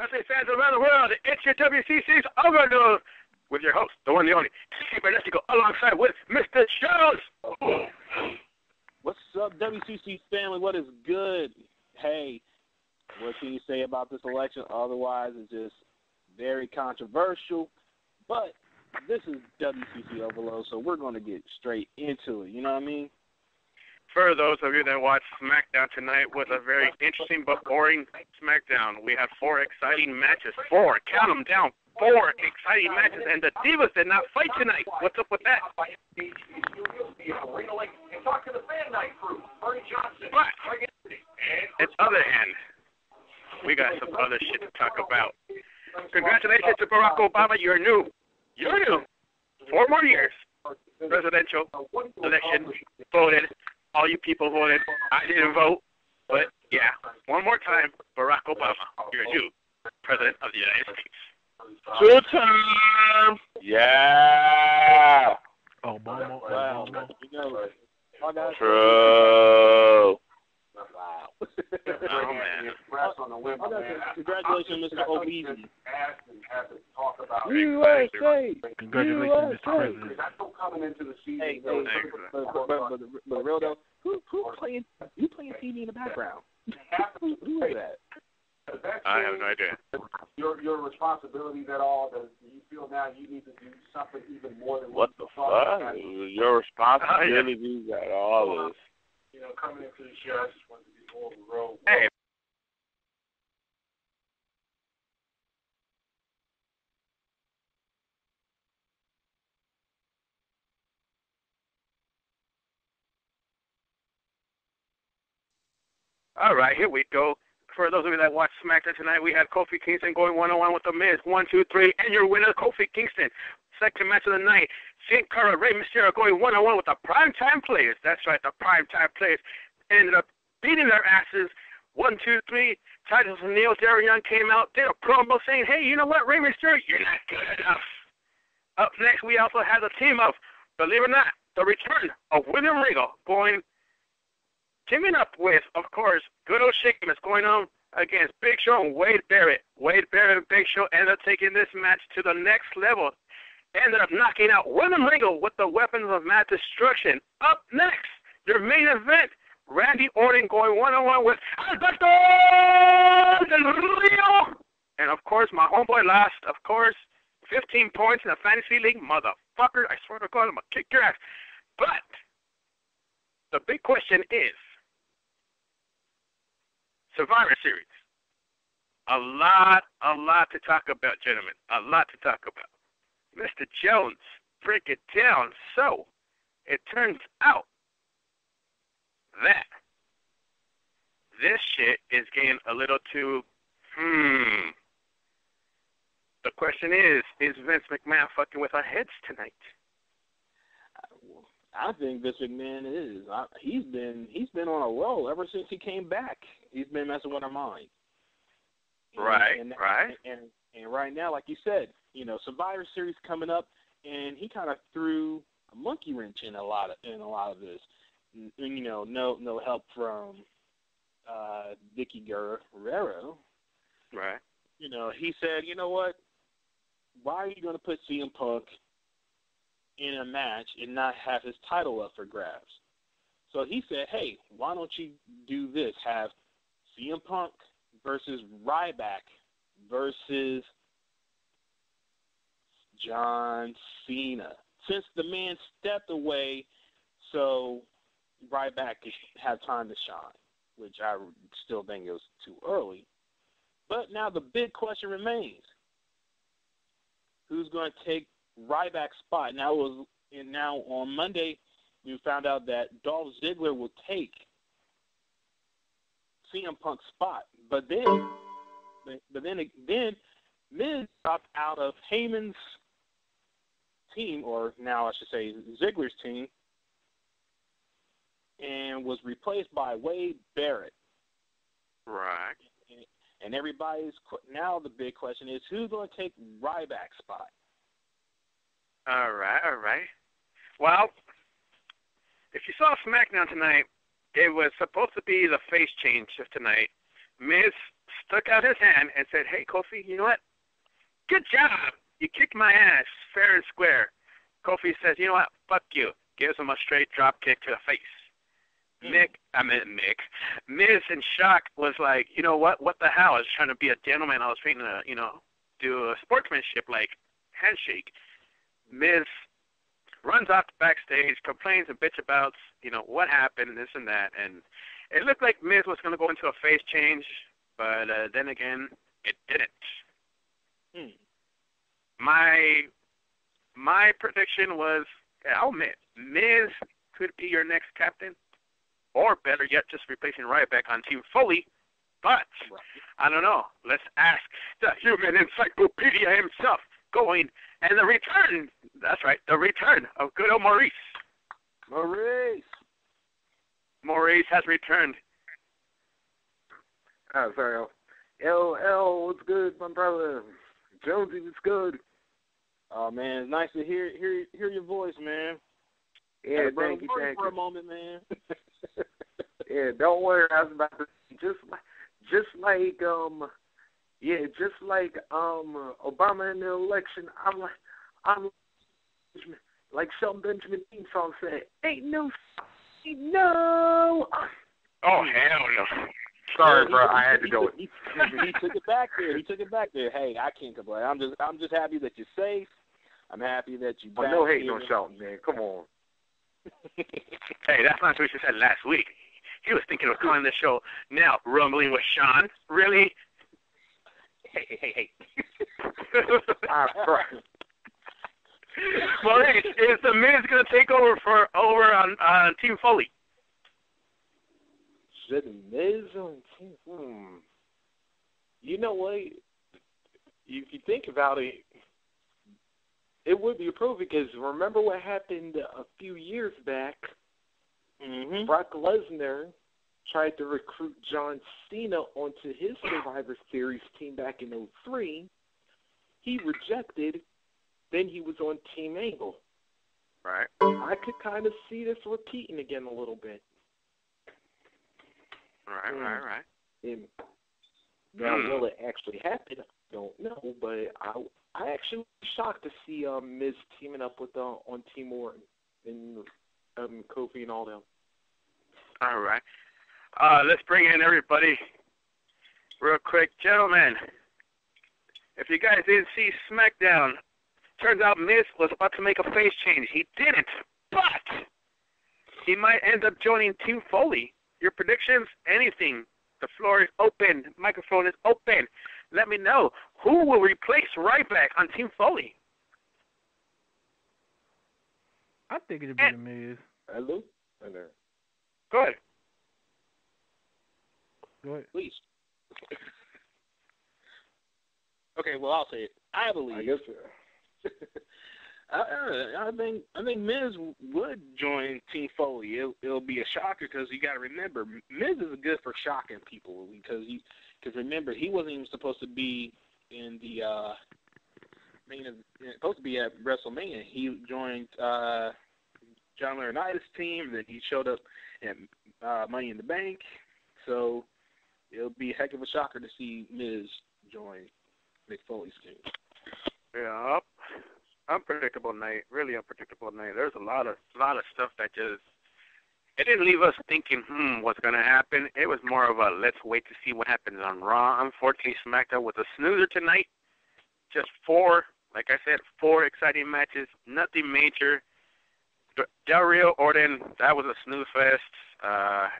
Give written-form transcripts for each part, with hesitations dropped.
wrestling fans around the world, it's your WCC's OverLoad with your host, the one, the only, EL.CIBERNETICO, alongside with Mr. Jones. What's up, WCC family? What is good? Hey, what can you say about this election? Otherwise, it's just very controversial. But this is WCC Overload, so we're going to get straight into it. You know what I mean? For those of you that watched SmackDown tonight, was a very interesting but boring SmackDown. We had 4 exciting matches. 4, count them down. 4 exciting matches, and the Divas did not fight tonight. What's up with that? But on the other hand, we got some other shit to talk about. Congratulations to Barack Obama. You're new. 4 more years. Presidential election. Voted. All you people voted. I didn't vote. But, yeah, one more time, Barack Obama. You're new President of the United States. 2-term. Yeah. Obama. Wow. True. Wow. Oh, man. Congratulations, Mr. Obese. USA. Congratulations, Mr. President. Hey, but real though, who playing? You playing TV in the background? Who is that? I have no idea. Your responsibilities at all? Do you feel now you need to do something even more than What the fuck? Your responsibilities at all this. You know, coming into the show, I just wanted to be over the road. Hey. All right, here we go. For those of you that watched SmackDown tonight, we had Kofi Kingston going one-on-one with The Miz. 1, 2, 3, and your winner, Kofi Kingston. Second match of the night, Sin Cara, Rey Mysterio going one-on-one with the Primetime Players. That's right, the Primetime Players ended up beating their asses. 1, 2, 3. Titus O'Neil, Darren Young came out, did a promo saying, hey, you know what, Rey Mysterio, you're not good enough. Up next, we also had the team of, believe it or not, the return of William Regal teaming up with, of course, good old Sheamus going on against Big Show and Wade Barrett. Wade Barrett and Big Show ended up taking this match to the next level. Ended up knocking out William Regal with the weapons of mass destruction. Up next, your main event, Randy Orton going one-on-one with Alberto Del Rio. And, of course, my homeboy lost, of course, 15 points in the fantasy league. Motherfucker, I swear to God, I'm going to kick your ass. But the big question is, Survivor Series. A lot to talk about, gentlemen. A lot to talk about. Mr. Jones, break it down. So, it turns out that this shit is getting a little too, The question is Vince McMahon fucking with our heads tonight? I think Vince McMahon is. He's been on a roll ever since he came back. He's been messing with our mind. Right. And right now, like you said, you know, Survivor Series coming up, and he kind of threw a monkey wrench in a lot of this. You know, no help from Vicky Guerrero. Right. You know, he said, you know what? Why are you going to put CM Punk in a match and not have his title up for grabs? So he said, hey, why don't you do this? Have CM Punk versus Ryback versus John Cena. Since the man stepped away, so Ryback could have time to shine, which I still think it was too early. But now the big question remains. Who's going to take Ryback's spot? Now on Monday, we found out that Dolph Ziggler will take CM Punk's spot. But then Miz dropped out of Heyman's team, or now I should say Ziggler's team, and was replaced by Wade Barrett. Right. And now the big question is, who's going to take Ryback's spot? All right. Well, if you saw SmackDown tonight, it was supposed to be the face change of tonight. Miz stuck out his hand and said, "Hey, Kofi, you know what? Good job. You kicked my ass fair and square." Kofi says, "You know what? Fuck you." Gives him a straight drop kick to the face. Miz in shock was like, "You know what? What the hell? I was trying to be a gentleman. I was trying to, do a sportsmanship like handshake." Miz runs off backstage, complains and bitch about, what happened, this and that, and it looked like Miz was going to go into a face change, but then again, it didn't. My prediction was, I'll admit, Miz could be your next captain, or better yet, just replacing Ryback on Team Foley. But I don't know. Let's ask the human encyclopedia himself. And the return. That's right, the return of good old Maurice. Maurice has returned. Oh, sorry. LL, what's good, my brother? Jonesy, what's good? Oh man, it's nice to hear your voice, man. Yeah, thank you. For a moment, man. Yeah, don't worry. I was about to just like Obama in the election. I'm like Shelton Benjamin theme song said, "Ain't no." Oh hell no! Sorry, bro. I had to do it. He took it back there. Hey, I can't complain. I'm just happy that you're safe. I'm happy that you. No hate on Shelton, man. Come on. Hey, that's not what you said last week. He was thinking of calling the show now Rumbling with Sean. Really? Hey. Maurice, is the Miz going to take over on Team Foley? Should the Miz on Team? You know what? If you think about it, it would be appropriate because remember what happened a few years back? Mm-hmm. Brock Lesnar tried to recruit John Cena onto his Survivor Series team back in 2003. He rejected. Then he was on Team Angle. Right. I could kind of see this repeating again a little bit. Right. And now, will it actually happen? I don't know, but I actually was shocked to see Miz teaming up with on Team Orton and Kofi and all them. All right. Let's bring in everybody real quick. Gentlemen, if you guys didn't see SmackDown, turns out Miz was about to make a face change. He didn't, but he might end up joining Team Foley. Your predictions? Anything. The floor is open. The microphone is open. Let me know. Who will replace Ryback on Team Foley? I think it'll be The Miz. Hello? Go ahead. Please. Okay, well, I'll say it. I believe. I guess so. I think Miz would join Team Foley. It'll be a shocker because you got to remember Miz is good for shocking people because remember he wasn't even supposed to be in the supposed to be at WrestleMania. He joined John Laurinaitis' team, then he showed up at Money in the Bank. So it'll be a heck of a shocker to see Miz join Mick Foley's team. Yeah, unpredictable night, really unpredictable night. There's a lot of stuff that just it didn't leave us thinking, what's gonna happen. It was more of a let's wait to see what happens on Raw. Unfortunately, SmackDown was a snoozer tonight. Just four exciting matches, nothing major. Del Rio, Orton, that was a snooze fest.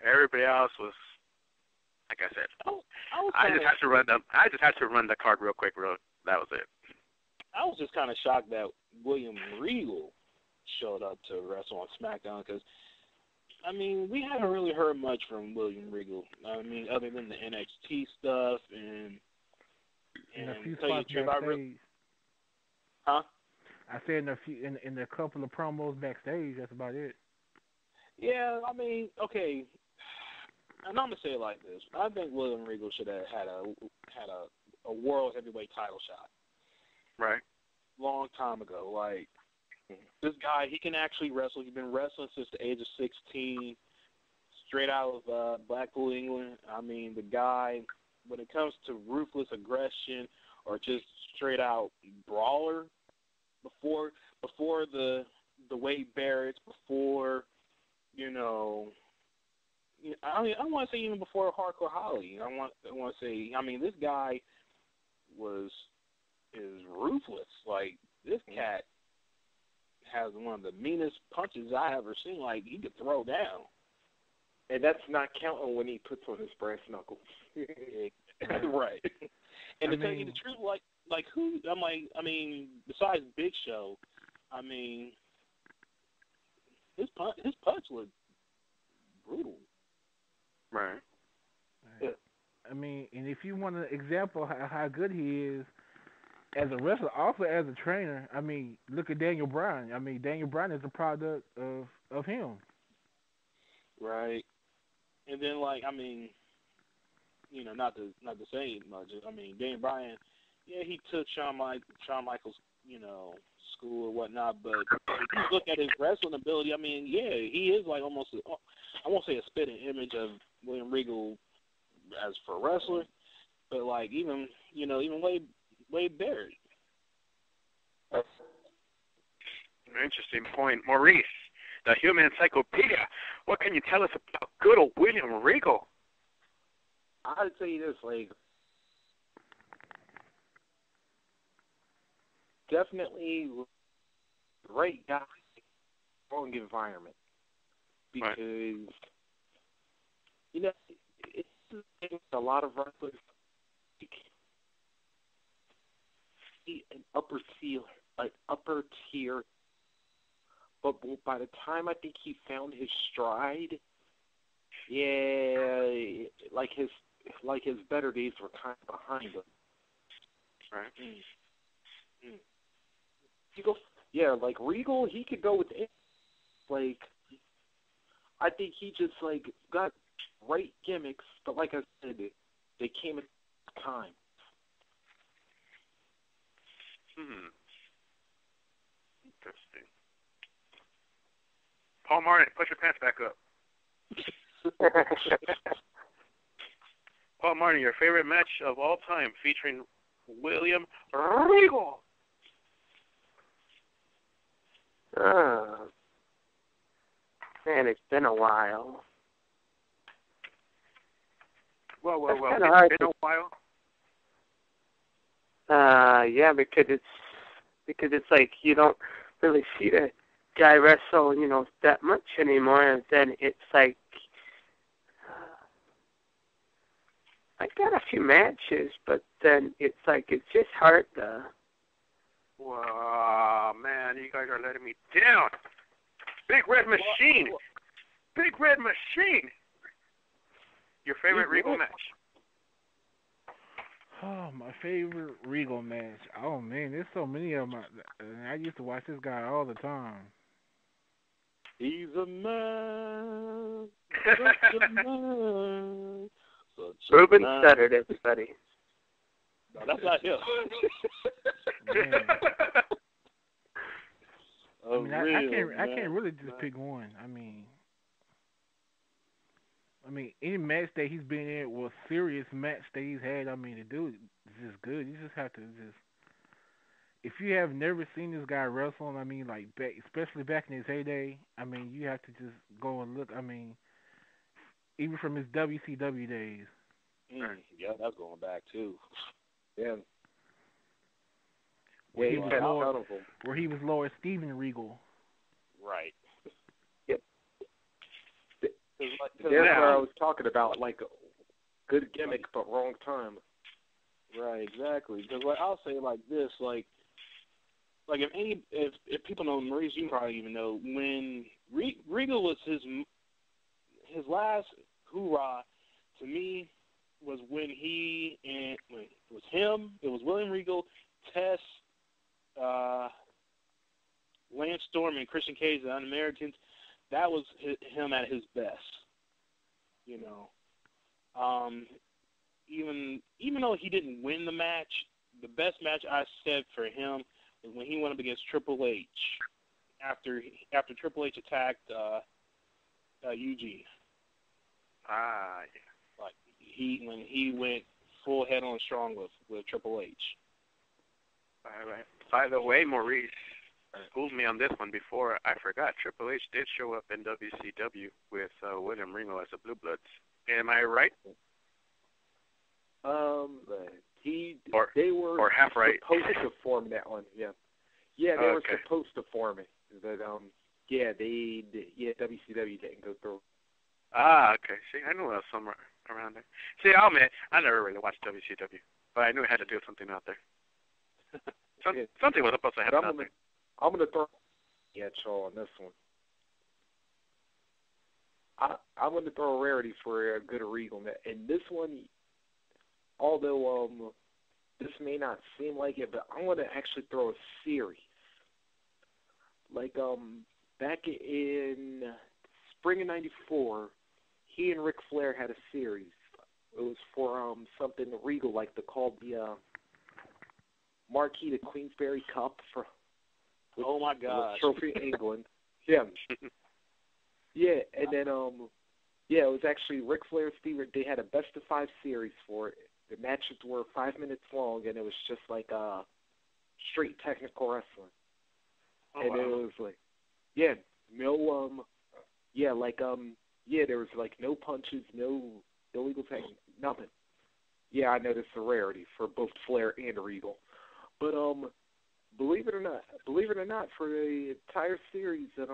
Everybody else was, like I said, I just had to run the card real quick. That was it. I was just kind of shocked that William Regal showed up to wrestle on SmackDown because, I mean, we haven't really heard much from William Regal. I mean, other than the NXT stuff and a few spots backstage. Huh? I said in a couple of promos backstage. That's about it. Yeah, I mean, okay. And I'm gonna say it like this: I think William Regal should have had a world heavyweight title shot. Right. Long time ago. Like, this guy, he can actually wrestle. He's been wrestling since the age of 16, straight out of Blackpool, England. I mean, the guy, when it comes to ruthless aggression or just straight out brawler, before the Wade Barretts, before I mean, I want to say even before Hardcore Holly. I want to say, I mean, this guy is ruthless. Like, this cat has one of the meanest punches I ever seen. Like, he could throw down. And that's not counting when he puts on his brass knuckles. Right. And to tell you the truth, like who? I mean, besides Big Show, I mean, his punch was brutal. Right. Yeah. I mean, and if you want an example how good he is as a wrestler, also as a trainer, I mean, look at Daniel Bryan. I mean, Daniel Bryan is a product of him. Right. And then, like, I mean, not to say much. I mean, Daniel Bryan, yeah, he took Shawn Michaels, school or whatnot. But if you look at his wrestling ability, I mean, yeah, he is like almost, I won't say a spitting image of William Regal as for a wrestler, but like even Wade Barrett. Interesting point. Maurice, the Human Encyclopedia. What can you tell us about good old William Regal? I'd say this, like, definitely right guy, wrong environment. Because, it's a lot of wrestlers, an upper tier, but by the time I think he found his stride, yeah, like his better days were kind of behind him. Right. Like Regal, he could go with it. Like, I think he just like got great gimmicks, but like I said, they came at time. Interesting. Paul Martin, put your pants back up. Paul Martin, your favorite match of all time featuring William Regal. Man, it's been a while. Well, it's been a while. Yeah, because it's like you don't really see the guy wrestle, that much anymore, and then it's like I got a few matches, but then it's like it's just hard to. Wow, man, you guys are letting me down. Big Red Machine. Big Red Machine. Your favorite Regal match? Oh, my favorite Regal match. Oh, man, there's so many of them. I used to watch this guy all the time. He's a man. Such a man. Ruben Studdard, everybody. No, that's not him. I can't really just pick one. I mean, any match that he's been in was serious match that he's had. I mean, the dude is just good. You just have to if you have never seen this guy wrestle, I mean, like especially back in his heyday, I mean, you have to just go and look. I mean, even from his WCW days. Yeah, that's going back too. Yeah. Where he was Lord Steven Regal. Right. Yep. That's where I was talking about, like, good gimmick but wrong time. Right, exactly. Because I'll say it like this, like if people know Maurice, you probably even know when Regal was his last hoorah to me was when it was him, it was William Regal, Tess, Lance Storm, and Christian Cage, the Un-Americans. That was him at his best. Even though he didn't win the match, the best match I said for him was when he went up against Triple H after Triple H attacked Eugene. Yeah. Like when he went full head-on strong with Triple H. All right. By the way, Maurice schooled me on this one before. I forgot Triple H did show up in WCW with William Regal as the Blue Bloods. Am I right? They were half right. supposed to form that one. Yeah, they were supposed to form it, but WCW didn't go through. Ah, okay. See, I knew it was somewhere around there. See, I'll admit, I never really watched WCW, but I knew it had to do something out there. Something was supposed to happen out there. I'm going to throw at y'all on this one. I'm going to throw a rarity for a good Regal. And this one, although this may not seem like it, but I'm going to actually throw a series. Like back in spring of '94, he and Ric Flair had a series. It was for something Regal like called the Marquis of Queensberry Cup for. Oh my God! Trophy England. Yeah. Yeah, and then it was actually Ric Flair, Steve. They had a best of 5 series for it. The matches were 5 minutes long, and it was just like straight technical wrestling. Oh, and wow. it was like, there was like no punches, no illegal technique, nothing. Yeah, I know this is a rarity for both Flair and Regal, but believe it or not, for the entire series, that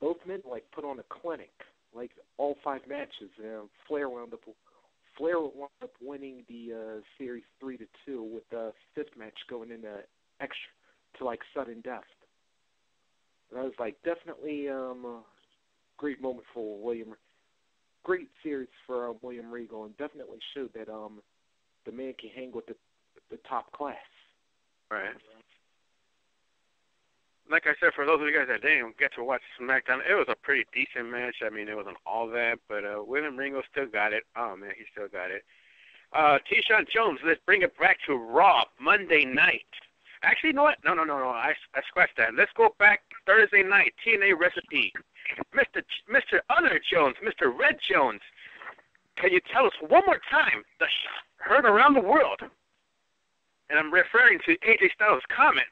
both men put on a clinic, like all 5 matches, and Flair wound up winning the series 3-2, with the 5th match going into extra to sudden death. That was definitely great moment for William. Great series for William Regal, and definitely showed that the man can hang with the top class. Right. Like I said, for those of you guys that didn't get to watch SmackDown, it was a pretty decent match. I mean, it wasn't all that, but William Regal still got it. Oh, man, he still got it. T-Shawn Jones, let's bring it back to Raw, Monday night. Actually, you know what? No. I scratched that. Let's go back Thursday night, TNA Recipe. Mr. Honor Jones, Mr. Red Jones, can you tell us one more time the heard around the world? And I'm referring to AJ Styles' comment.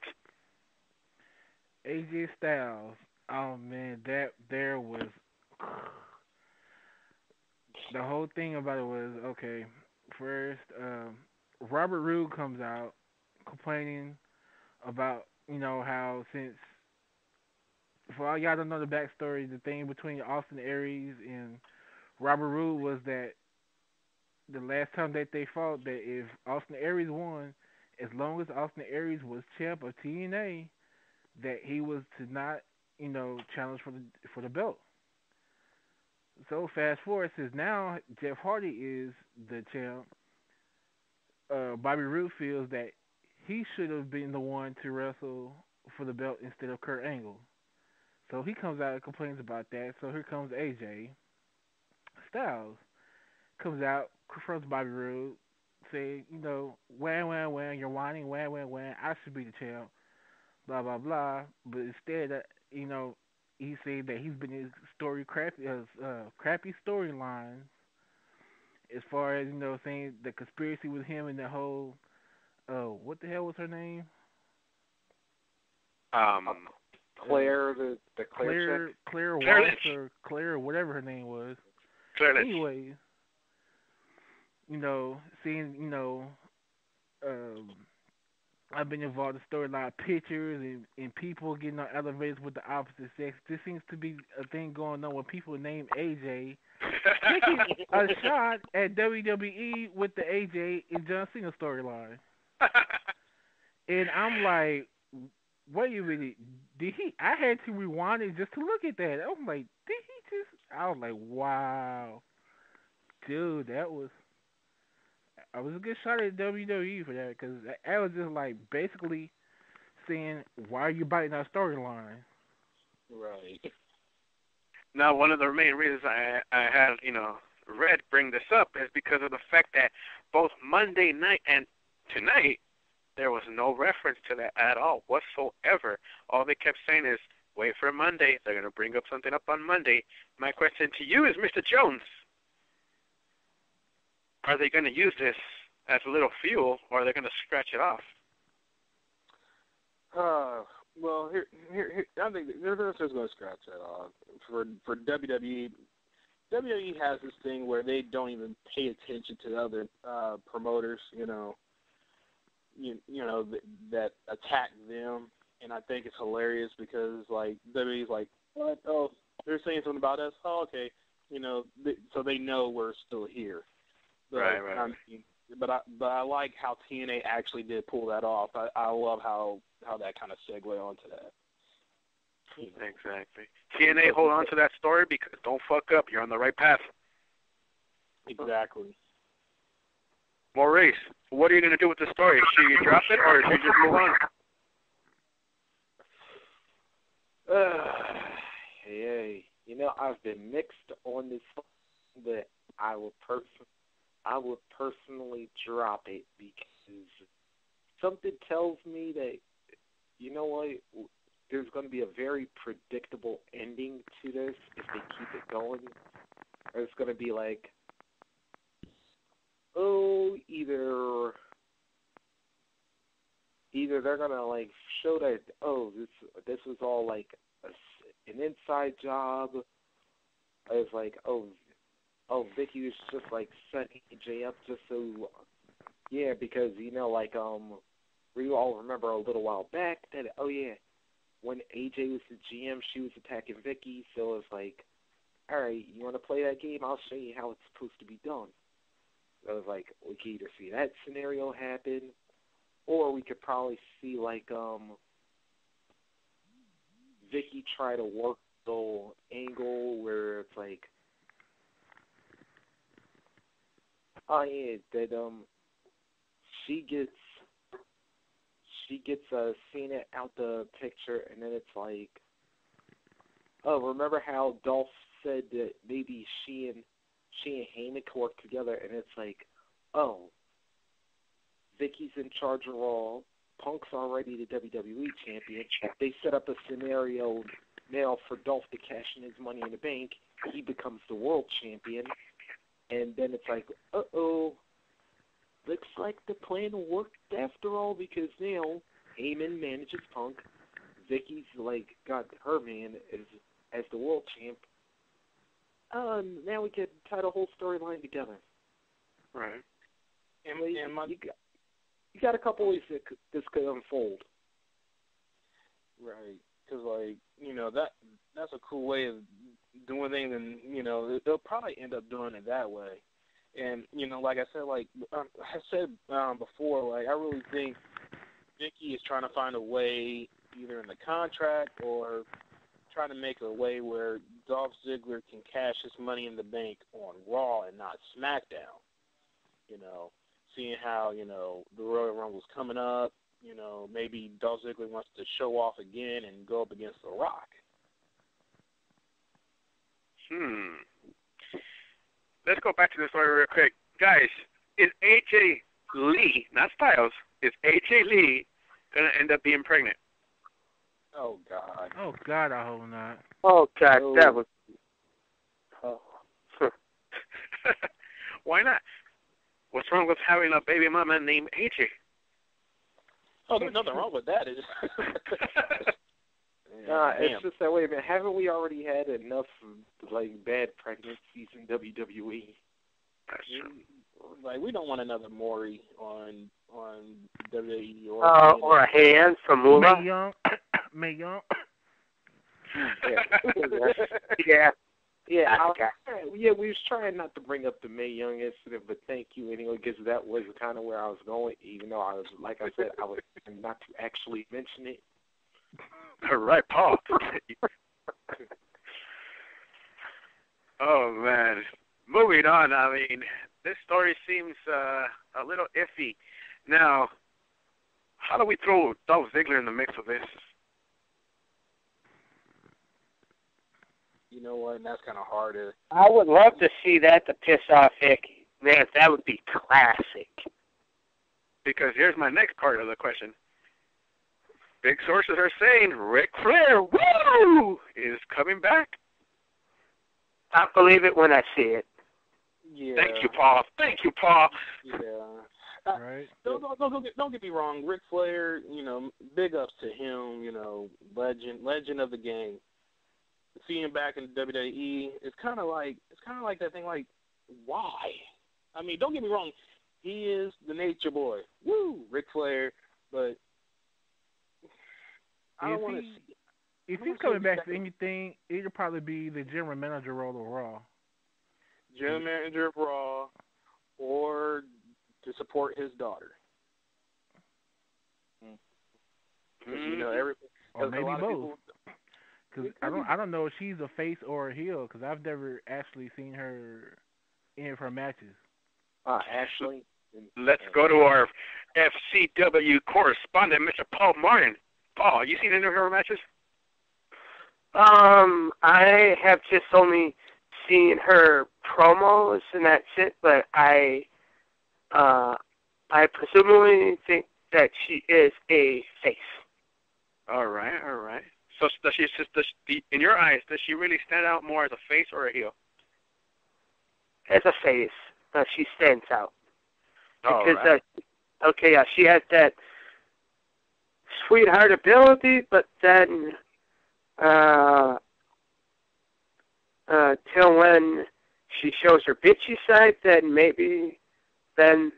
AJ Styles, oh man, there was the whole thing about it was, okay, first Robert Roode comes out complaining about, how since, for all y'all don't know the backstory, the thing between Austin Aries and Robert Roode was that the last time that they fought, that if Austin Aries won, as long as Austin Aries was champ of TNA, that he was to not, challenge for the belt. So fast forward, since now Jeff Hardy is the champ, Bobby Roode feels that he should have been the one to wrestle for the belt instead of Kurt Angle. So he comes out and complains about that. So here comes AJ Styles, comes out, confronts Bobby Roode, saying, wham, you're whining, wham, I should be the champ, blah, blah, blah. But instead, he said that he's been his crappy storyline as far as, saying the conspiracy with him and the whole, what the hell was her name? Claire, the Claire chick? Claire Walsh, or Claire, whatever her name was. Claire Lynch. Anyways, seeing, I've been involved in storyline pictures and people getting on elevators with the opposite sex. This seems to be a thing going on when people name AJ, taking a shot at WWE with the AJ and John Cena storyline. And I'm like, wait a minute, did he? I had to rewind it just to look at that. I'm like, did he just? I was like, wow, dude, that was a good shot at WWE for that, because that was just like basically saying, why are you biting our storyline? Right. Now, one of the main reasons I had, Red bring this up is because of the fact that both Monday night and tonight, there was no reference to that at all whatsoever. All they kept saying is, wait for Monday. They're going to bring up something up on Monday. My question to you is, Mr. Jones, are they going to use this as a little fuel, or are they going to scratch it off? Well, here, I think they're just going to scratch that off. For WWE, WWE has this thing where they don't even pay attention to the other promoters, that attack them, and I think it's hilarious because like WWE's like, what? Oh, they're saying something about us. Oh, okay, so they know we're still here. But, right. I mean, but I like how TNA actually did pull that off. I love how that kind of segue onto that. Exactly. TNA, hold on to that story because don't fuck up. You're on the right path. Exactly. Maurice, what are you going to do with the story? Should you drop it or should you just move on? Hey, I've been mixed on this, but I would personally drop it because something tells me that, there's going to be a very predictable ending to this if they keep it going. Or it's going to be like, either they're going to like show that, this was all like an inside job. It's like, Vicky was just like setting AJ up just so, because we all remember a little while back that, when AJ was the GM, she was attacking Vicky, so it's like, all right, you want to play that game? I'll show you how it's supposed to be done. So it was like, we could either see that scenario happen, or we could probably see like Vicky try to work the whole angle where it's like, that she gets Cena out the picture, and then it's like, remember how Dolph said that maybe she and Heyman could work together, and it's like, Vicky's in charge of Raw, Punk's already the WWE champion. They set up a scenario now for Dolph to cash in his Money in the Bank. He becomes the world champion, and then it's like, looks like the plan worked after all because now Heyman manages Punk. Vicky's like got her man as the world champ. Now we can tie the whole storyline together. Right. You got a couple ways that this could unfold. Right. Because that's a cool way of doing things, and they'll probably end up doing it that way. And, like I said, before, I really think Vicky is trying to find a way either in the contract or trying to make a way where Dolph Ziggler can cash his Money in the Bank on Raw and not SmackDown. Seeing how, the Royal Rumble's coming up, maybe Dolph Ziggler wants to show off again and go up against The Rock. Let's go back to the story real quick. Guys, is AJ Lee, not Styles, is AJ Lee going to end up being pregnant? Oh, God. Oh, God, I hope not. Oh, God, that was... Why not? What's wrong with having a baby mama named AJ? Oh, there's nothing wrong with that. It's just that way, man. Haven't we already had enough bad pregnancies in WWE? That's true. We don't want another Maury on WWE or a hand from Moolah. Mae Young. Yeah. We was trying not to bring up the Mae Young incident, but thank you anyway, because that was kind of where I was going, even though I was, like I said, I was not to actually mention it. All right, Paul. Oh, man. Moving on, this story seems a little iffy. Now, how do we throw Dolph Ziggler in the mix of this? You know what, and that's kind of hard. I would love to see that to piss off Hickey. Man, that would be classic. Because here's my next part of the question. Big sources are saying Ric Flair, woo, is coming back. I believe it when I see it. Yeah. Thank you, Paul. Thank you, Paul. Yeah. Right. Don't get me wrong. Ric Flair, big ups to him. Legend of the game. Seeing him back in WWE, it's kind of like that thing. Like, why? I mean, don't get me wrong. He is the Nature Boy. Woo, Ric Flair. But I don't want to see. If he's coming back for anything, it'll probably be the general manager role of Raw. General manager of Raw, or to support his daughter. Because or maybe both. Because I don't know if she's a face or a heel. Because I've never actually seen her in any of her matches. Ashley. Let's go to our FCW correspondent, Mr. Paul Martin. Paul, you seen any of her matches? I have just only seen her promos and that's it. But I presumably think that she is a face. All right. So in your eyes, does she really stand out more as a face or a heel? As a face, she stands out. Because, right. She has that sweetheart ability, but then till when she shows her bitchy side, then maybe the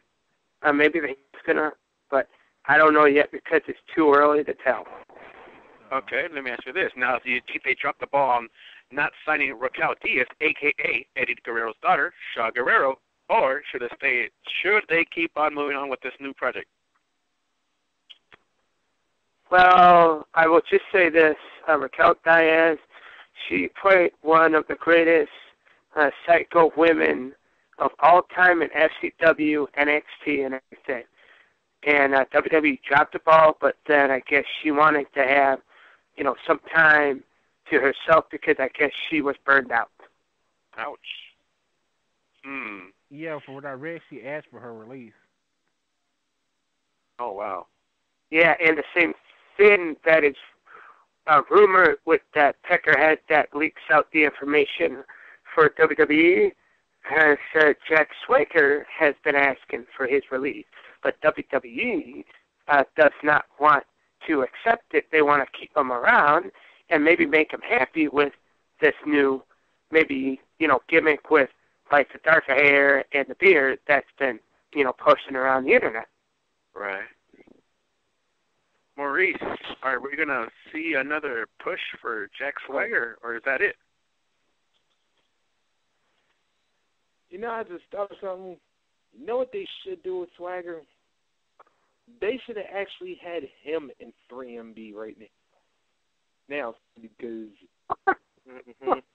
he's gonna. But I don't know yet because it's too early to tell. Okay, let me ask you this. Now, do you think they dropped the ball on not signing Raquel Diaz, a.k.a. Eddie Guerrero's daughter, Shaw Guerrero, or should they keep on moving on with this new project? Well, I will just say this. Raquel Diaz, she played one of the greatest psycho women of all time in FCW, NXT, and everything. And WWE dropped the ball, but then I guess she wanted to have, some time to herself because I guess she was burned out. Ouch. Yeah, from what I read, she asked for her release. Oh, wow. Yeah, and the same thing that is rumored with that Peckerhead that leaks out the information for WWE has said Jack Swagger has been asking for his release. But WWE does not want to accept it. They want to keep him around and maybe make him happy with this new, gimmick with like the darker hair and the beard that's been, posting around the internet. Right. Maurice, are we going to see another push for Jack Swagger, or is that it? I just thought of something. You know what they should do with Swagger? They should have actually had him in 3MB right now, because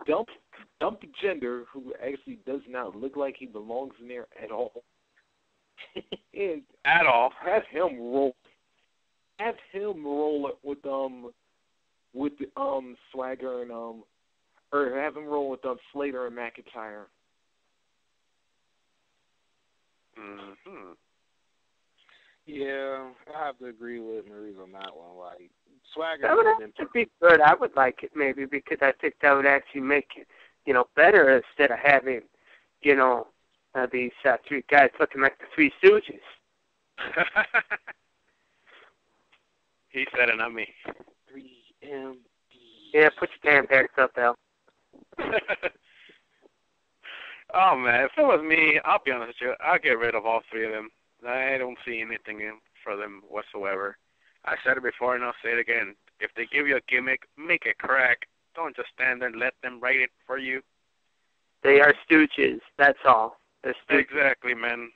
dump Gender, who actually does not look like he belongs in there at all, and at all, have him roll it with Swagger and or have him roll with Slater and McIntyre. Mm-hmm. Yeah, I have to agree with Maurice on that one. Like, Swagger That would actually be good. I would like it maybe because I think that would actually make it, better instead of having, these three guys looking like the Three Stooges. He said it, not me. 3MB. Yeah, put your damn pants up, Al. Oh, man, if it was me, I'll be honest with you, I'll get rid of all three of them. I don't see anything in for them whatsoever. I said it before and I'll say it again. If they give you a gimmick, make it crack. Don't just stand there and let them write it for you. They are stooges, that's all. They're stooges. Exactly, man.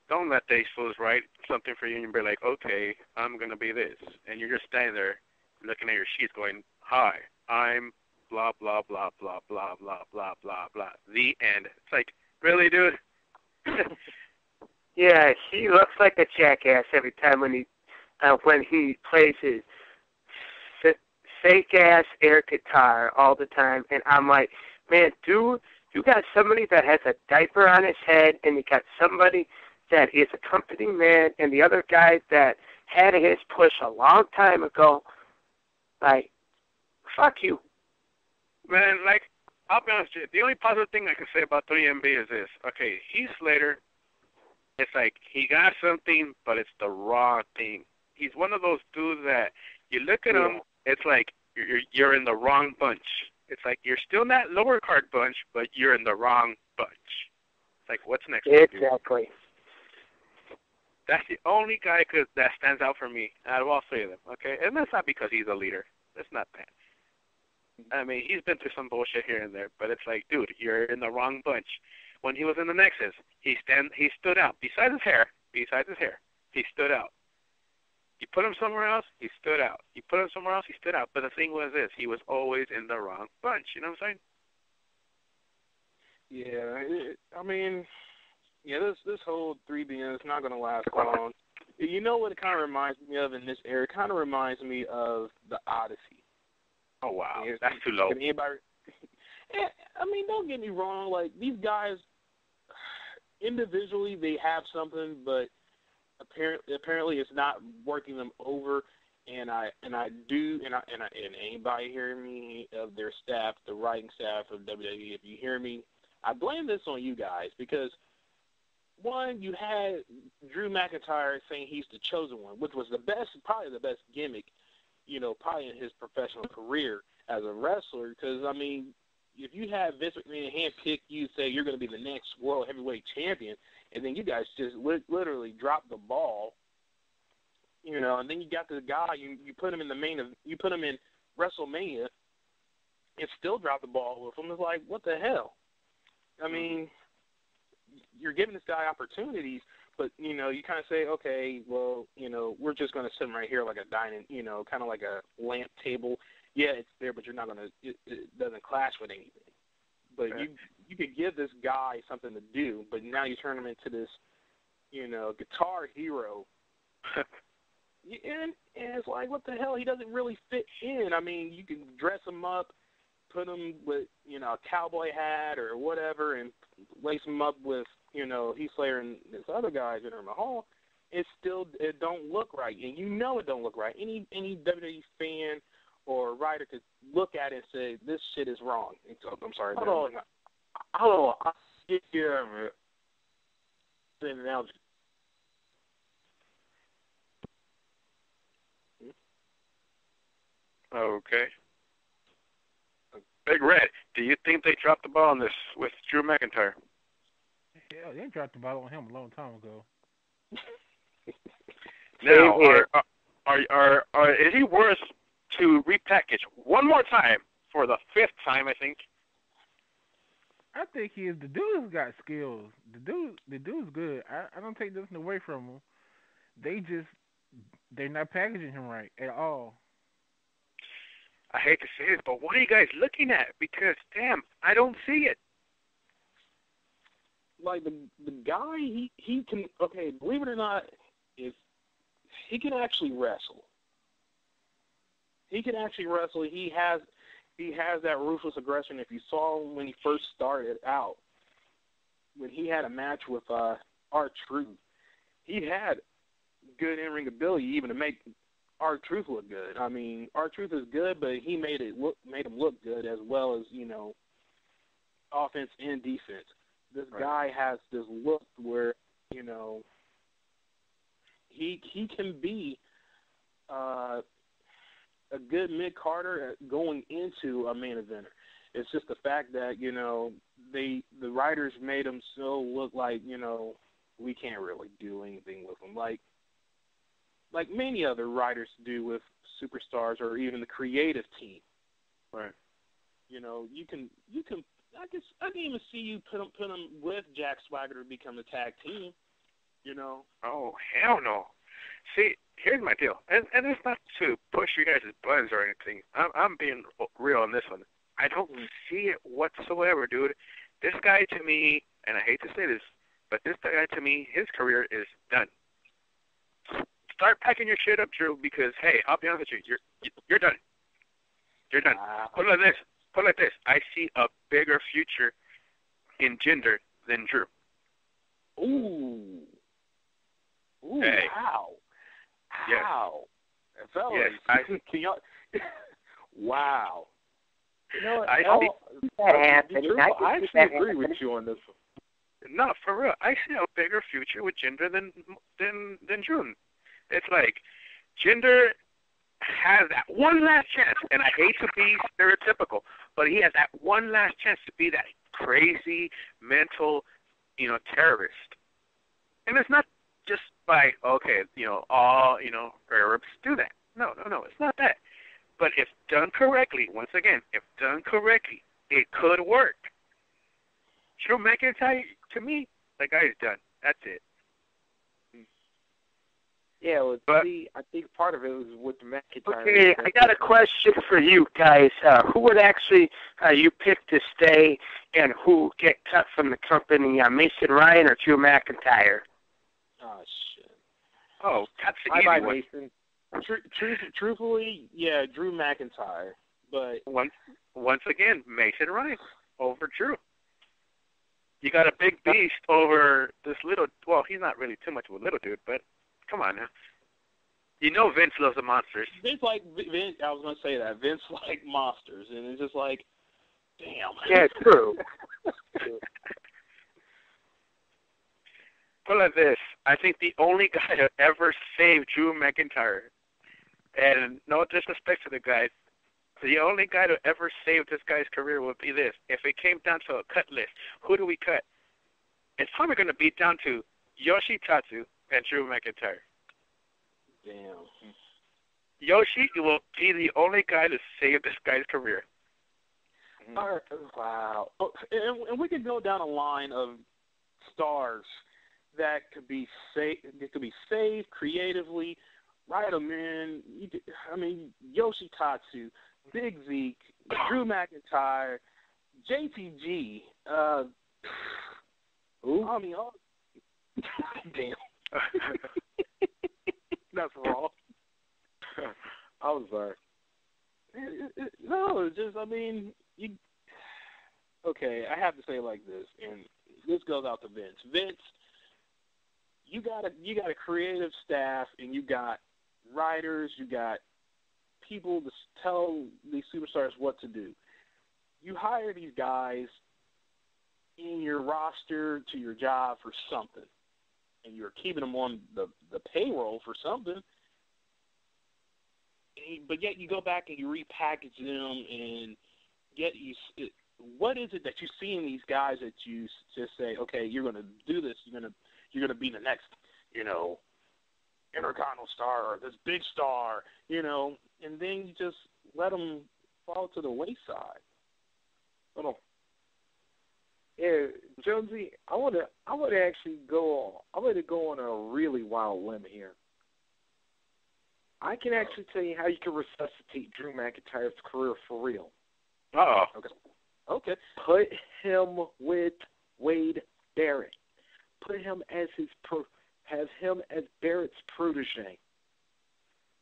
Don't let these fools write something for you and be like, okay, I'm going to be this. And you're just standing there looking at your sheets going, hi, I'm blah, blah, blah, blah, blah, blah, blah, blah, blah. The end. It's like, really, dude? Yeah, he looks like a jackass every time when he plays his fake ass air guitar all the time, and I'm like, man, dude, you got somebody that has a diaper on his head, and you got somebody that is a company man, and the other guy that had his push a long time ago. Like, fuck you. Man, like, I'll be honest with you. The only positive thing I can say about 3MB is this. Okay, Heath Slater, it's like he got something, but it's the wrong thing. He's one of those dudes that you look at him, it's like you're in the wrong bunch. It's like you're still in that lower card bunch, but you're in the wrong bunch. It's like, what's next? Exactly. That's the only guy that stands out for me out of all three of them, okay? And that's not because he's a leader. That's not that. I mean, he's been through some bullshit here and there, but it's like, dude, you're in the wrong bunch. When he was in the Nexus, he stood out. Besides his hair, he stood out. You put him somewhere else, he stood out. You put him somewhere else, he stood out. But the thing was this, he was always in the wrong bunch. You know what I'm saying? Yeah, I mean, this whole 3BN is not going to last long. You know what it kind of reminds me of in this era? It kind of reminds me of the Odyssey. Oh, wow. That's too low. Anybody? I mean, don't get me wrong. Like, these guys, individually, they have something, but apparently it's not working them over. And anybody hearing me of their staff, the writing staff of WWE, if you hear me, I blame this on you guys because, one, you had Drew McIntyre saying he's the chosen one, which was probably the best gimmick, probably in his professional career as a wrestler. Because, I mean, if you have Vince McMahon handpick you, say you're going to be the next World Heavyweight Champion, and then you guys just literally drop the ball, and then you got the guy, you put him in you put him in WrestleMania and still drop the ball with him. It's like, what the hell? I mean, you're giving this guy opportunities, but, you kind of say, okay, well, we're just going to sit him right here like a dining, kind of like a lamp table. Yeah, it's there, but you're not going to, it doesn't clash with anything. But right. You could give this guy something to do, but now you turn him into this, guitar hero. and it's like, what the hell? He doesn't really fit in. I mean, you can dress him up, put him with, a cowboy hat or whatever, and lace him up with, Heath Slater and this other guy, Jinder Mahal. It don't look right, and it don't look right. Any WWE fan or writer could look at it and say, this shit is wrong. I'm sorry. Hold on. I'll get you an analogy. Okay. Big Red, do you think they dropped the ball on this with Drew McIntyre? Yeah, they dropped the ball on him a long time ago. Now, is he worth to repackage one more time for the fifth time, I think? I think he is. The dude's got skills. The dude's good. I don't take nothing away from him. They're not packaging him right at all. I hate to say it, but what are you guys looking at? Because, damn, I don't see it. Like, the guy, he can, okay, believe it or not, if he can actually wrestle. He can actually wrestle. He has that ruthless aggression. If you saw him when he first started out, when he had a match with R-Truth, he had good in-ring ability even to make R-Truth look good. I mean, R-Truth is good, but he made him look good as well as, offense and defense. This guy has this look where, he can be a good mid-carder going into a main eventer. It's just the fact that, the writers made him so look like, we can't really do anything with him. Like many other writers do with superstars or even the creative team. Right. You can I can even see you put him with Jack Swagger to become the tag team. Oh, hell no. See, here's my deal. And it's not to push you guys' buttons or anything. I'm being real on this one. I don't see it whatsoever, dude. This guy to me, and I hate to say this, but this guy to me, his career is done. Start packing your shit up, Drew, because, hey, I'll be honest with you, you're done. You're done. Put it like this. I see a bigger future in Jinder than Drew. Ooh, hey. Wow. Yes. Wow. Fellas, yes, can y'all... Wow. You know what? I actually agree with you on this one. No, for real. I see a bigger future with Jinder than June. It's like Jinder has that one last chance, and I hate to be stereotypical, but he has that one last chance to be that crazy mental, terrorist. And it's not just by all Arabs do that. No, it's not that. But if done correctly, once again, it could work. Drew McIntyre, to me, the guy's done. That's it. Yeah, well, see, I think part of it was with the McIntyre. Okay, I got a question for you guys. Who would actually you pick to stay, and who get cut from the company? Mason Ryan or Drew McIntyre? Oh shit. Oh, that's the Bye easy bye, one. Mason. Truthfully, yeah, Drew McIntyre, but once again, Mason Ryan over Drew. You got a big beast over this little. Well, he's not really too much of a little dude, but come on now. Vince loves the monsters. Vince, I was gonna say that Vince like monsters, and it's just like, damn. Yeah, true. Put it like this: I think the only guy to ever save Drew McIntyre, and no disrespect to the guy, the only guy to ever save this guy's career would be this. If it came down to a cut list, who do we cut? It's probably going to be down to Yoshi Tatsu and Drew McIntyre. Damn. Yoshi will be the only guy to save this guy's career. All right. Wow. Oh, and we can go down a line of stars that could be saved creatively. Write them in. Yoshi Tatsu, Big Zeke, Drew McIntyre, JTG. Who? Damn. That's wrong. I'm sorry. No, it's just, okay, I have to say it like this, and this goes out to Vince. Vince, you got a creative staff, and you got writers, you got people to tell these superstars what to do. You hire these guys in your roster to your job for something, and you're keeping them on the payroll for something, but yet you go back and you repackage them, and what is it that you see in these guys that you just say, okay, you're going to do this, you're going to be the next, Intercontinental star or this big star, and then you just let them fall to the wayside. Hold on. Yeah, Jonesy, I want to actually go on a really wild limb here. I can actually tell you how you can resuscitate Drew McIntyre's career for real. Uh-oh. Okay. Put him with Wade Barrett. Put him as have him as Barrett's protege.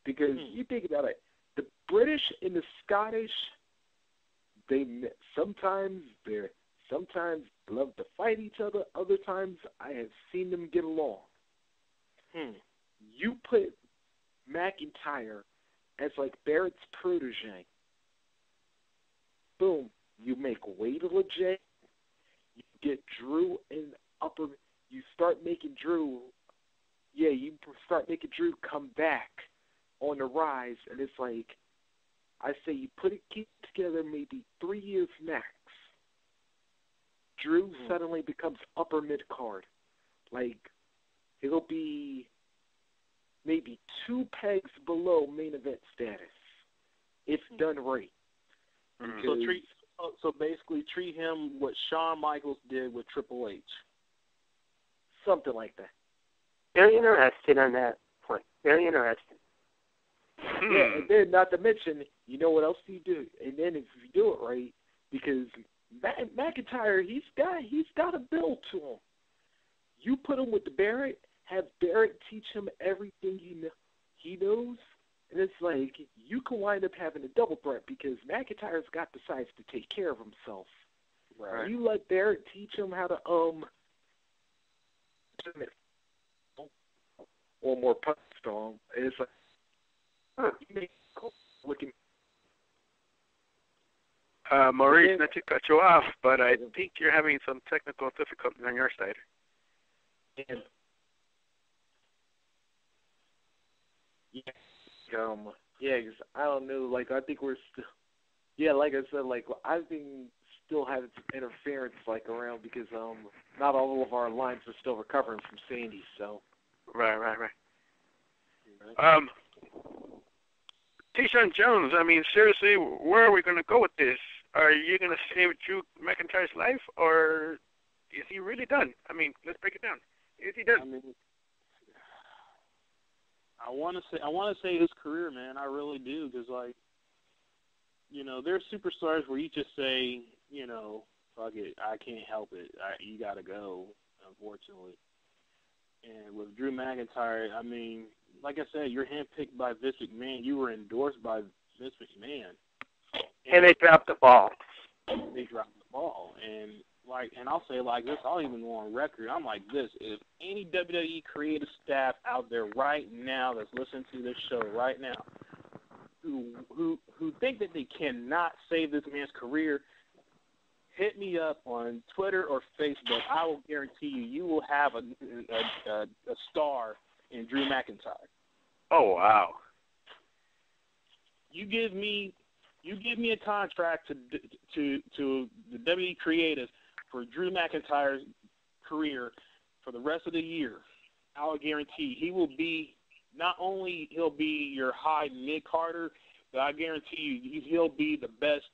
Because you think about it, the British and the Scottish, they sometimes love to fight each other. Other times, I have seen them get along. You put McIntyre as like Barrett's protege. Boom. You make Wade legit. You get Drew in upper. You start making Drew. Yeah, you start making Drew come back on the rise, and it's like, I say you keep it together maybe 3 years max. Drew suddenly becomes upper mid-card. Like, it'll be maybe 2 pegs below main event status if done right. So basically treat him what Shawn Michaels did with Triple H. Something like that. Very interested on that point. Very interested. Yeah, and then not to mention, you know what else you do? And then if you do it right, because McIntyre, he's got a build to him. You put him with the Barrett, have Barrett teach him everything he knows, and it's like you can wind up having a double threat because McIntyre's got the size to take care of himself. Right. You let Barrett teach him how to or more punch strong. And it's like you make looking. Maurice, not to cut you off, but I think you're having some technical difficulties on your side. And, yeah, 'cause I don't know, like, I think we're still, yeah, like I said, like, I've been still having some interference, like, around because, not all of our lines are still recovering from Sandy, so. Right. T-Shawn Jones, I mean, seriously, where are we going to go with this? Are you going to save Drew McIntyre's life, or is he really done? I mean, let's break it down. Is he done? I mean, I want to say his career, man. I really do, because, like, you know, there's superstars where you just say, you know, fuck it, I can't help it. You got to go, unfortunately. And with Drew McIntyre, I mean, like I said, you're handpicked by Vince McMahon. You were endorsed by Vince McMahon. And they dropped the ball. They dropped the ball. And I'll say it like this, I'll even go on record. I'm like this. If any WWE creative staff out there right now that's listening to this show right now who think that they cannot save this man's career, hit me up on Twitter or Facebook. I will guarantee you will have a star in Drew McIntyre. Oh, wow. You give me a contract to the WWE creative for Drew McIntyre's career for the rest of the year. I will guarantee he will be, not only he'll be your high mid-carder, but I guarantee you he'll be the best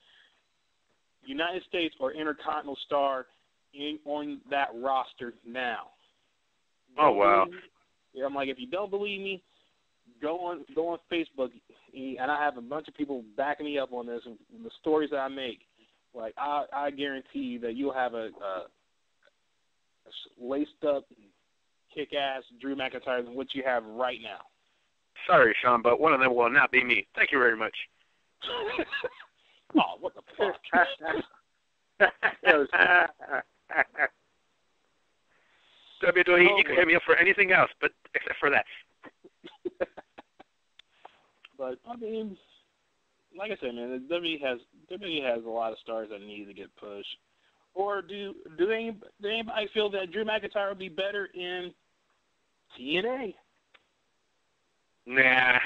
United States or Intercontinental star on that roster now. Oh, wow. Yeah, I'm like, if you don't believe me, go on Facebook, and I have a bunch of people backing me up on this and the stories that I make. Like, I guarantee you that you'll have a laced-up, kick-ass Drew McIntyre than what you have right now. Sorry, Sean, but one of them will not be me. Thank you very much. Oh, what the fuck? WWE, you can hit me up for anything else, but except for that. But I mean, like I said, man, WWE has a lot of stars that need to get pushed. Or do anybody feel that Drew McIntyre would be better in TNA? Nah.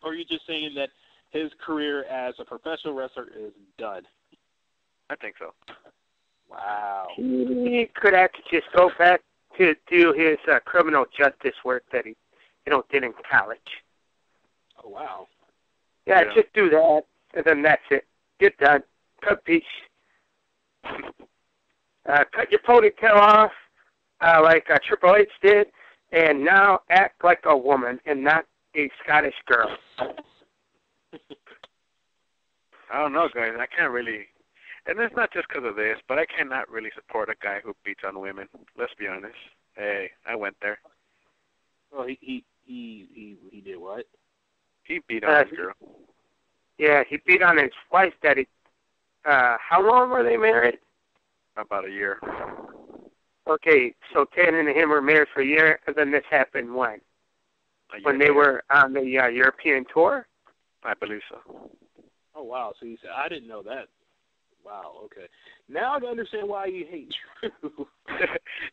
Or are you just saying that his career as a professional wrestler is done? I think so. Wow. He could actually just go back to do his criminal justice work that he, did in college. Oh, wow. Yeah, just do that, and then that's it. Get done. Cut piece. Cut your ponytail off like Triple H did, and now act like a woman and not a Scottish girl. I don't know, guys. I can't really, and it's not just because of this, but I cannot really support a guy who beats on women. Let's be honest. Hey, I went there. Well, he did what? He beat on his girl. Yeah, he beat on his wife. How long were they married? About a year. Okay, so Tan and him were married for a year, and then this happened when? When they were on the European tour? I believe so. Oh, wow. So you said, I didn't know that. Wow, okay. Now I can understand why you hate Drew.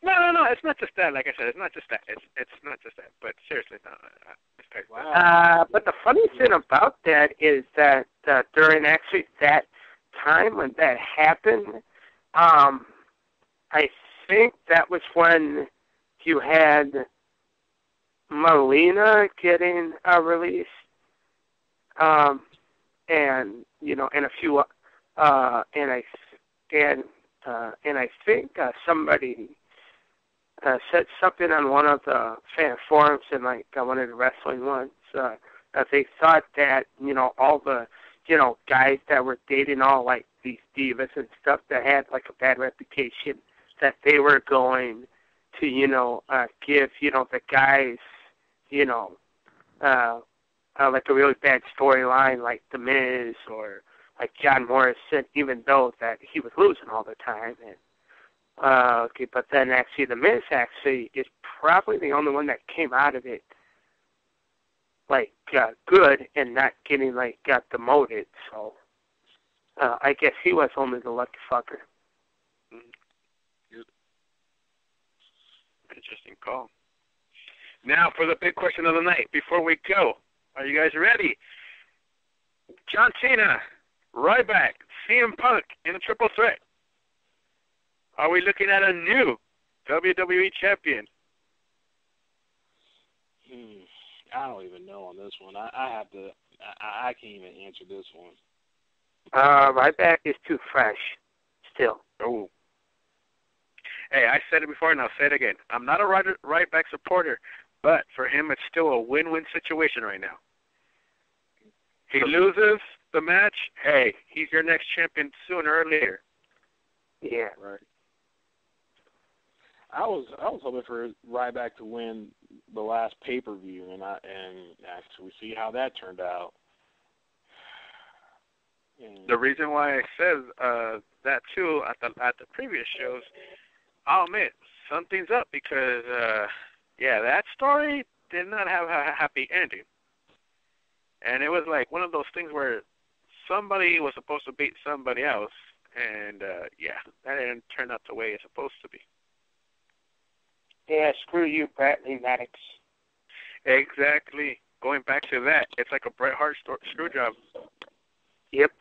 No. It's not just that. Like I said, it's not just that. It's not just that. But seriously, no. Wow. But the funny thing about that is that during actually that time when that happened, I think that was when you had Melina getting released, and and a few, and I think somebody said something on one of the fan forums in one of the wrestling ones that they thought that all the guys that were dating all these divas and stuff that had a bad reputation, that they were going to give the guys a really bad storyline like The Miz or like John Morrison, even though that he was losing all the time. And but then actually The Miz actually is probably the only one that came out of it good and not getting got demoted. So I guess he was only the lucky fucker. Interesting call. Now for the big question of the night. Before we go, are you guys ready? John Cena, Ryback, CM Punk in a triple threat. Are we looking at a new WWE champion? I don't even know on this one. I have to. I can't even answer this one. Ryback is too fresh, still. Oh. Hey, I said it before and I'll say it again. I'm not a Ryback supporter, but for him it's still a win-win situation right now. He loses the match, hey, he's your next champion sooner or later. Yeah. Right. I was hoping for Ryback to win the last pay-per-view and actually see how that turned out. And the reason why I said that too at the previous shows, I'll admit something's up because that story did not have a happy ending, and it was like one of those things where somebody was supposed to beat somebody else, and that didn't turn out the way it's supposed to be. Yeah, screw you, Bradley Maddox. Exactly. Going back to that, it's like a Bret Hart screw job. Yep.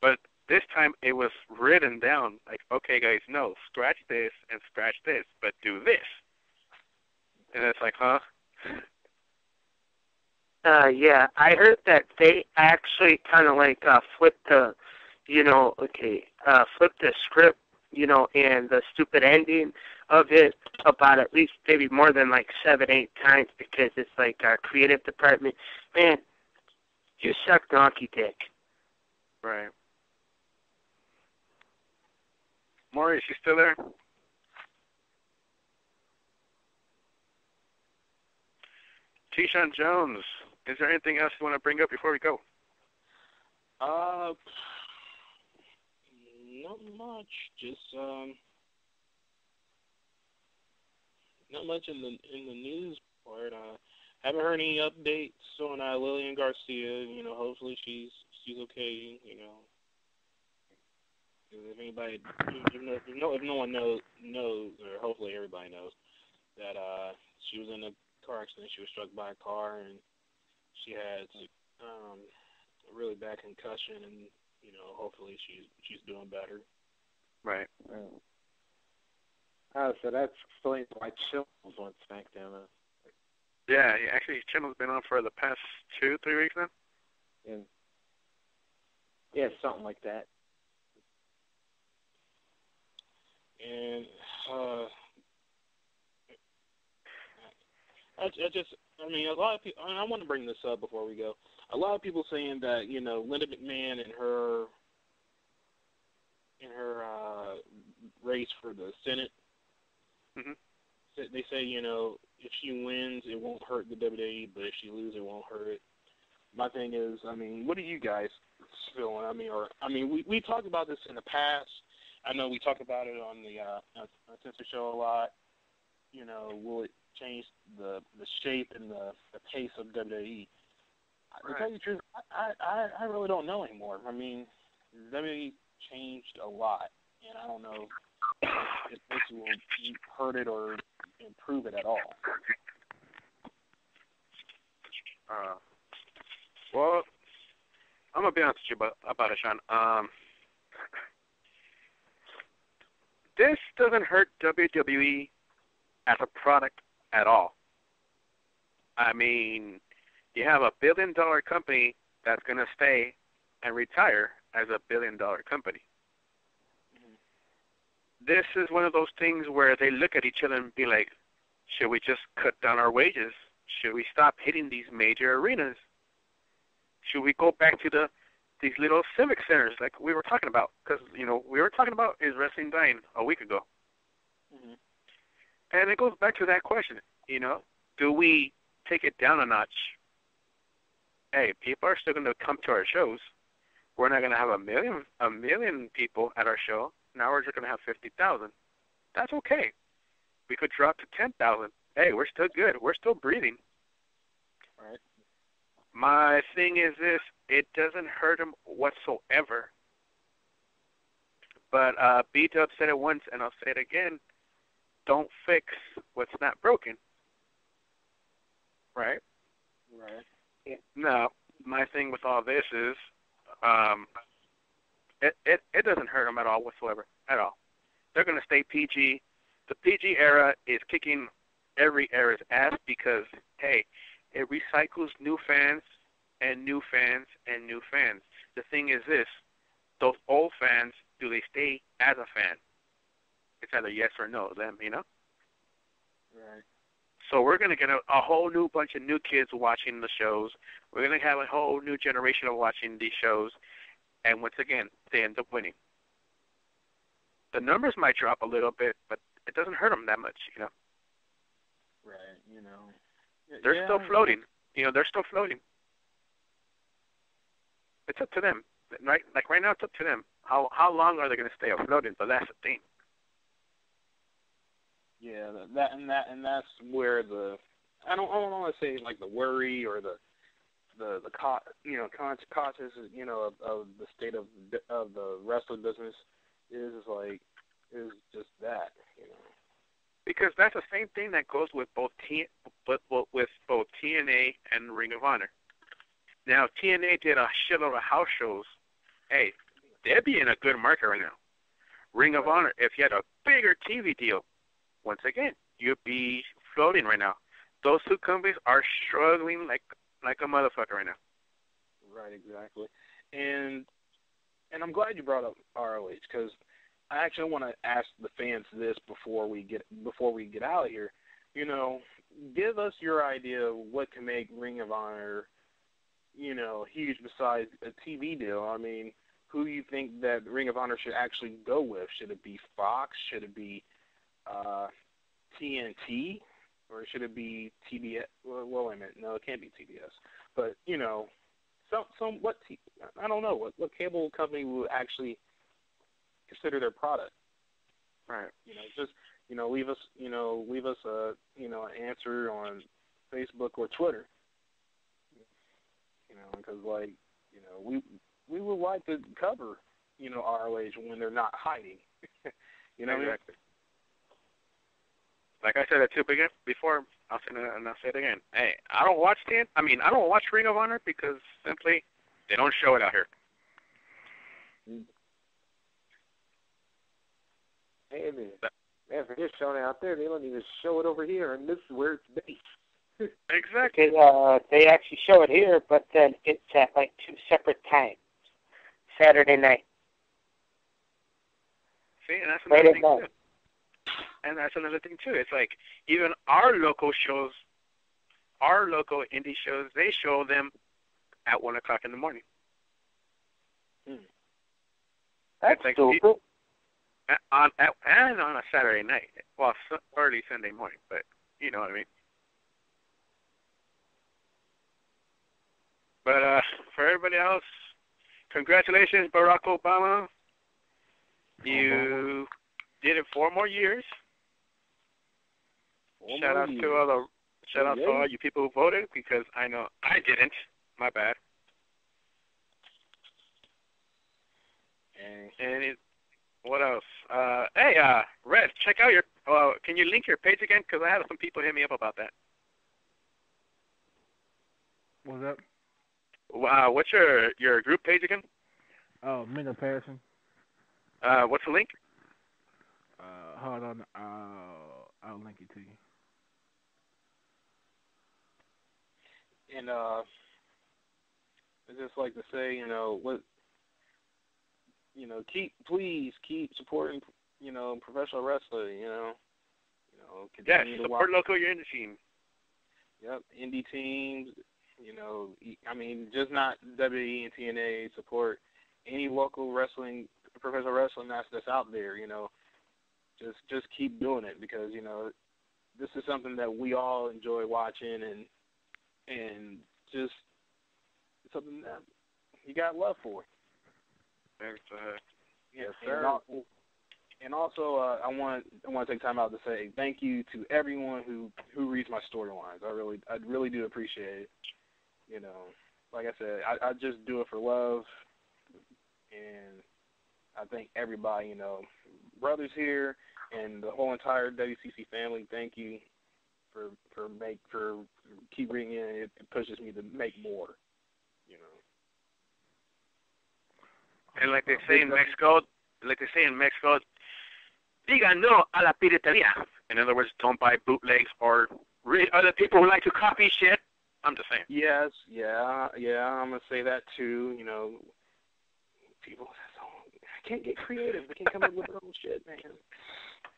But this time it was written down, like, okay, guys, no, scratch this and scratch this, but do this. And it's like, huh? Yeah, I heard that they actually kind of like flipped the, flipped the script, and the stupid ending of it about at least maybe more than like 7-8 times because it's like our creative department, man, you suck donkey dick. Right. Maury, is she still there? T-Shawn Jones, is there anything else you want to bring up before we go? Not much. Just not much in the news part. Haven't heard any updates on Lillian Garcia. Hopefully she's okay. If anybody, if no one knows, or hopefully everybody knows that she was in a car accident. She was struck by a car, and she had a really bad concussion, and hopefully she's doing better. Right. So that explains why Chill was on SmackDown. Yeah, actually, Channel's been on for the past 2-3 weeks now. And yeah, something like that. And a lot of people. I want to bring this up before we go. A lot of people saying that Linda McMahon and her race for the Senate. Mm-hmm. They say if she wins, it won't hurt the WWE, but if she loses, it won't hurt it. My thing is, what do you guys feel? We talked about this in the past. I know we talk about it on the Sister Show a lot. Will it change the shape and the pace of WWE? Right. To tell you the truth, I really don't know anymore. WWE changed a lot, and I don't know if this will hurt it or improve it at all. Well, I'm going to be honest with you about it, Sean. This doesn't hurt WWE as a product at all. You have a billion-dollar company that's going to stay and retire as a billion-dollar company. Mm-hmm. This is one of those things where they look at each other and be like, should we just cut down our wages? Should we stop hitting these major arenas? Should we go back to these little civic centers like we were talking about? Because, we were talking about is wrestling dying a week ago. Mm-hmm. And it goes back to that question, do we take it down a notch? Hey, people are still going to come to our shows. We're not going to have a million people at our show. Now we're just going to have 50,000. That's okay. We could drop to 10,000. Hey, we're still good. We're still breathing. All right. My thing is this: it doesn't hurt him whatsoever. But B-Dub said it once, and I'll say it again: don't fix what's not broken. Right? Right. Yeah. Now, my thing with all this is, it doesn't hurt them at all whatsoever, at all. They're going to stay PG. The PG era is kicking every era's ass because, hey, it recycles new fans and new fans and new fans. The thing is this: those old fans, do they stay as a fan? It's either yes or no. Them, you know. Right. So we're going to get a whole new bunch of new kids watching the shows. We're going to have a whole new generation of watching these shows. And once again, they end up winning. The numbers might drop a little bit, but it doesn't hurt them that much, you know. Right, you know. They're still floating. You know, they're still floating. It's up to them. Right? Like right now, it's up to them. How long are they going to stay afloating? But that's the thing. Yeah, that's where I don't want to say like the worry or the conscious of the state of the wrestling business is just that, you know. Because that's the same thing that goes with both TNA and Ring of Honor. Now TNA did a shitload of house shows. Hey, they'd be in a good market right now. Ring of Honor, if you had a bigger TV deal, once again, you'd be floating right now. Those two companies are struggling like a motherfucker right now. Right, exactly. And I'm glad you brought up ROH because I actually want to ask the fans this before we get out of here. You know, give us your idea of what can make Ring of Honor, you know, huge besides a TV deal. I mean, who you think that Ring of Honor should actually go with? Should it be Fox? Should it be TNT? Or should it be TBS? Well, wait a minute. No, it can't be TBS. But, you know, I don't know what cable company will actually consider their product. Right. You know, just leave us an answer on Facebook or Twitter. You know, because we would like to cover ROH when they're not hiding. You know, exactly. Like I said before, I'll say it and I'll say it again. Hey, I don't watch Ring of Honor because simply they don't show it out here. Hey, man, for this showing out there, they don't even show it over here, and this is where it's based. Exactly. They actually show it here, but then it's at like 2 separate times. Saturday night. See, and that's another thing too. And that's another thing too. It's like even our local shows, our local indie shows, they show them at 1 o'clock in the morning. That's like stupid. And on a Saturday night. Well, early Sunday morning, but you know what I mean. But for everybody else, congratulations, Barack Obama. You did it 4 more years. Shout out to all you people who voted, because I know I didn't. My bad. And what else? Hey, Red, check out your. Can you link your page again? Because I had some people hit me up about that. What's up? What's your group page again? Oh, Mental Passion. What's the link? Hold on. I'll link it to you. And I just like to say, please keep supporting, professional wrestling. Continue to support watch. local indie team. Yep, indie teams. Just not WWE and TNA. Support any local wrestling, professional wrestling that's out there. Just keep doing it, because this is something that we all enjoy watching, and just something that you got love for. Yes, sir. And also, I want to take time out to say thank you to everyone who reads my storylines. I really do appreciate it. like I said, I just do it for love, and I thank everybody, brothers here and the whole entire WCC family. Thank you for keep bringing in. It pushes me to make more, And like they say in Mexico, diga no a la piratería. In other words, don't buy bootlegs or read other people who like to copy shit. I'm just saying. Yes, yeah, I'm gonna say that too. People, I can't get creative. I can't come up with their own shit, man.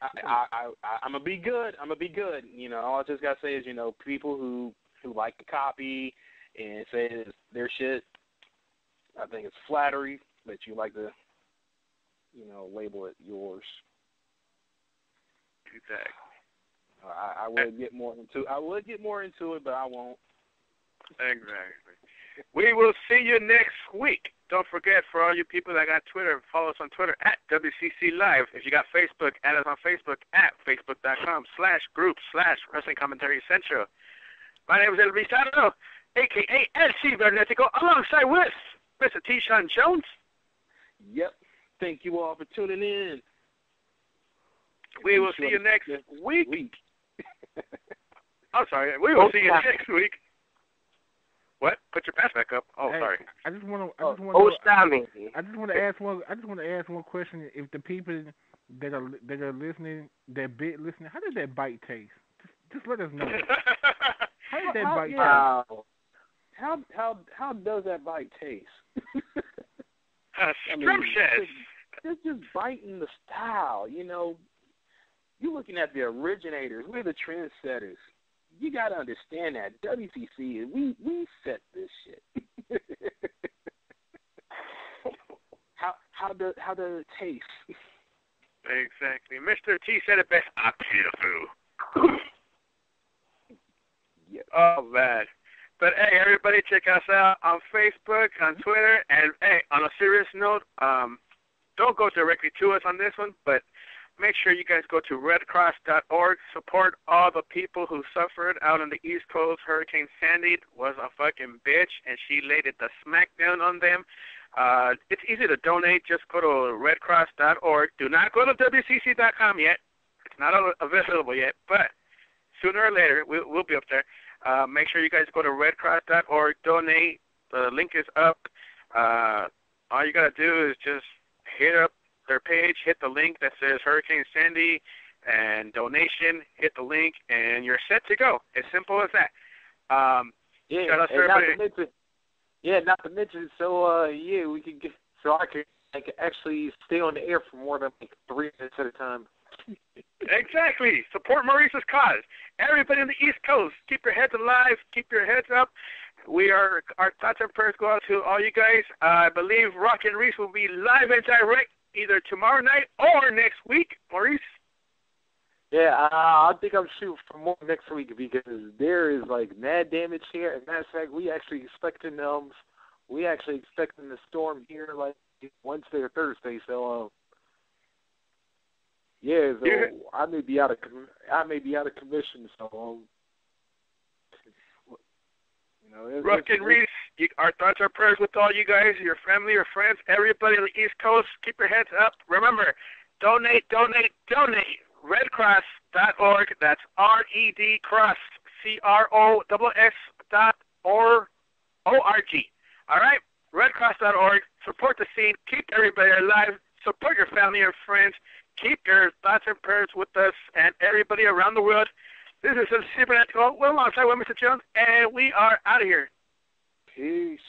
I'm gonna be good. All I just gotta say is, people who like to copy and say it's their shit, I think it's flattery that you like to, label it yours. Exactly. I would get more into it, but I won't. Exactly. We will see you next week. Don't forget, for all you people that got Twitter, follow us on Twitter at WCC Live. If you got Facebook, add us on Facebook at facebook.com/group/Wrestling Commentary Central. My name is El Rizardo, a.k.a. EL.CIBERNETICO, alongside with Mr. T. Sean Jones. Yep. Thank you all for tuning in. We will see you next week. I'm sorry. We will see you next week. What? Put your pass back up. Oh, sorry. I just want to ask one question. If the people that are listening, that bit listening, how did that bite taste? Just let us know. How did that bite taste? How does that bite taste? Scrumptious. Just biting the style. You're looking at the originators. We're the trendsetters. You got to understand that WCC, we set this shit. How does it taste? Exactly. Mr. T said it best. I'm beautiful. Yep. Oh, man. But, hey, everybody, check us out on Facebook, on Twitter, and, hey, on a serious note, don't go directly to us on this one, but make sure you guys go to redcross.org. Support all the people who suffered out on the East Coast. Hurricane Sandy was a fucking bitch, and she laid it the smackdown on them. It's easy to donate. Just go to redcross.org. Do not go to WCC.com yet. It's not available yet, but sooner or later, we'll be up there. Make sure you guys go to redcross.org. Donate. The link is up. All you got to do is just hit up their page, hit the link that says Hurricane Sandy and donation, hit the link, and you're set to go. As simple as that. Shout out to everybody. Not to mention, we can get, so I can actually stay on the air for more than 3 minutes at a time. Exactly. Support Maurice's cause. Everybody on the East Coast, keep your heads alive, keep your heads up. Our thoughts and prayers go out to all you guys. I believe Rock and Reese will be live and direct either tomorrow night or next week. Maurice? Yeah, I think I'm shooting for more next week because there is mad damage here. As a matter of fact, we actually expecting the storm here Wednesday or Thursday. So I may be out of commission. So Rock and Reese, our thoughts are prayers with all you guys, your family, your friends, everybody on the East Coast. Keep your heads up. Remember, donate. Redcross.org. That's RED Cross, CROSS.org. All right? Redcross.org. Support the scene. Keep everybody alive. Support your family and friends. Keep your thoughts and prayers with us and everybody around the world. This is El.CIBERNETICO. We're alongside with Mr. Jones, and we are out of here. Peace.